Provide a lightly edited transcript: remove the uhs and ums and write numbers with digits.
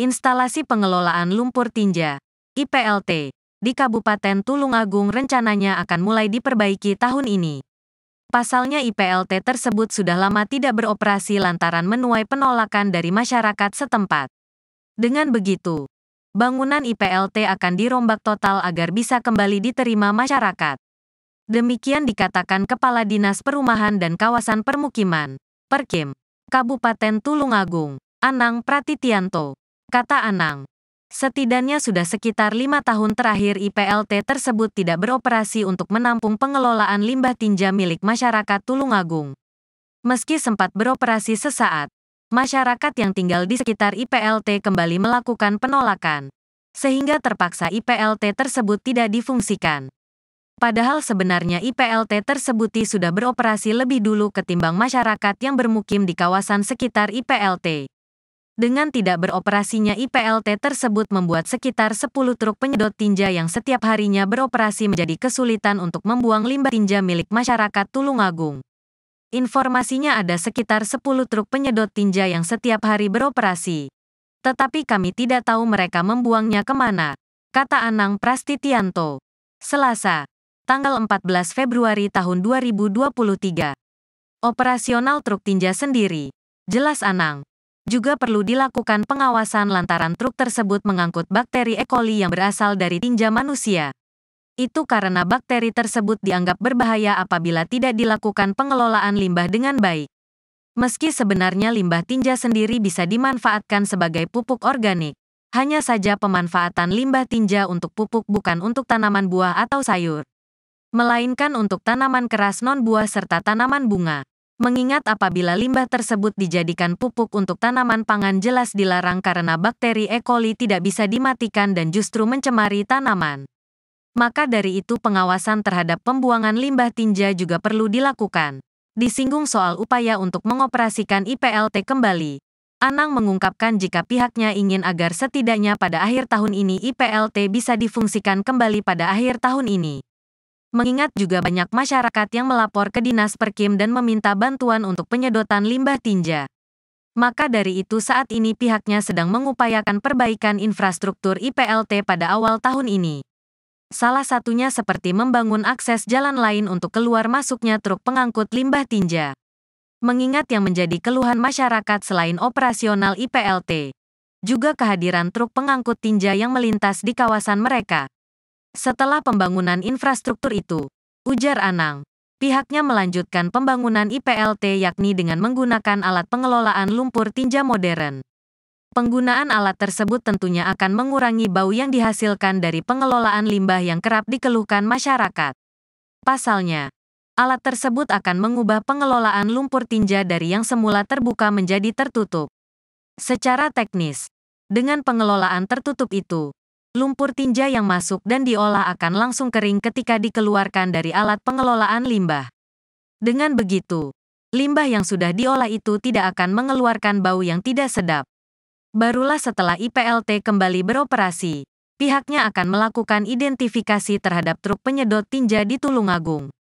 Instalasi pengelolaan lumpur tinja (IPLT) di Kabupaten Tulungagung rencananya akan mulai diperbaiki tahun ini. Pasalnya IPLT tersebut sudah lama tidak beroperasi lantaran menuai penolakan dari masyarakat setempat. Dengan begitu, bangunan IPLT akan dirombak total agar bisa kembali diterima masyarakat. Demikian dikatakan Kepala Dinas Perumahan dan Kawasan Permukiman, Perkim, Kabupaten Tulungagung, Anang Pratityanto. Kata Anang, setidaknya sudah sekitar 5 tahun terakhir IPLT tersebut tidak beroperasi untuk menampung pengelolaan limbah tinja milik masyarakat Tulungagung. Meski sempat beroperasi sesaat, masyarakat yang tinggal di sekitar IPLT kembali melakukan penolakan, sehingga terpaksa IPLT tersebut tidak difungsikan. Padahal sebenarnya IPLT tersebut sudah beroperasi lebih dulu ketimbang masyarakat yang bermukim di kawasan sekitar IPLT. Dengan tidak beroperasinya IPLT tersebut membuat sekitar 10 truk penyedot tinja yang setiap harinya beroperasi menjadi kesulitan untuk membuang limbah tinja milik masyarakat Tulungagung. Informasinya ada sekitar 10 truk penyedot tinja yang setiap hari beroperasi. Tetapi kami tidak tahu mereka membuangnya kemana, kata Anang Pratityanto. Selasa, tanggal 14 Februari tahun 2023. Operasional truk tinja sendiri, jelas Anang, juga perlu dilakukan pengawasan lantaran truk tersebut mengangkut bakteri E. coli yang berasal dari tinja manusia. Itu karena bakteri tersebut dianggap berbahaya apabila tidak dilakukan pengelolaan limbah dengan baik. Meski sebenarnya limbah tinja sendiri bisa dimanfaatkan sebagai pupuk organik, hanya saja pemanfaatan limbah tinja untuk pupuk bukan untuk tanaman buah atau sayur, melainkan untuk tanaman keras non-buah serta tanaman bunga. Mengingat apabila limbah tersebut dijadikan pupuk untuk tanaman pangan jelas dilarang karena bakteri E. coli tidak bisa dimatikan dan justru mencemari tanaman. Maka dari itu pengawasan terhadap pembuangan limbah tinja juga perlu dilakukan. Disinggung soal upaya untuk mengoperasikan IPLT kembali, Anang mengungkapkan jika pihaknya ingin agar setidaknya pada akhir tahun ini IPLT bisa difungsikan kembali pada akhir tahun ini. Mengingat juga banyak masyarakat yang melapor ke Dinas Perkim dan meminta bantuan untuk penyedotan limbah tinja. Maka dari itu saat ini pihaknya sedang mengupayakan perbaikan infrastruktur IPLT pada awal tahun ini. Salah satunya seperti membangun akses jalan lain untuk keluar masuknya truk pengangkut limbah tinja. Mengingat yang menjadi keluhan masyarakat selain operasional IPLT, juga kehadiran truk pengangkut tinja yang melintas di kawasan mereka. Setelah pembangunan infrastruktur itu, ujar Anang, pihaknya melanjutkan pembangunan IPLT yakni dengan menggunakan alat pengelolaan lumpur tinja modern. Penggunaan alat tersebut tentunya akan mengurangi bau yang dihasilkan dari pengelolaan limbah yang kerap dikeluhkan masyarakat. Pasalnya, alat tersebut akan mengubah pengelolaan lumpur tinja dari yang semula terbuka menjadi tertutup. Secara teknis, dengan pengelolaan tertutup itu, lumpur tinja yang masuk dan diolah akan langsung kering ketika dikeluarkan dari alat pengelolaan limbah. Dengan begitu, limbah yang sudah diolah itu tidak akan mengeluarkan bau yang tidak sedap. Barulah setelah IPLT kembali beroperasi, pihaknya akan melakukan identifikasi terhadap truk penyedot tinja di Tulungagung.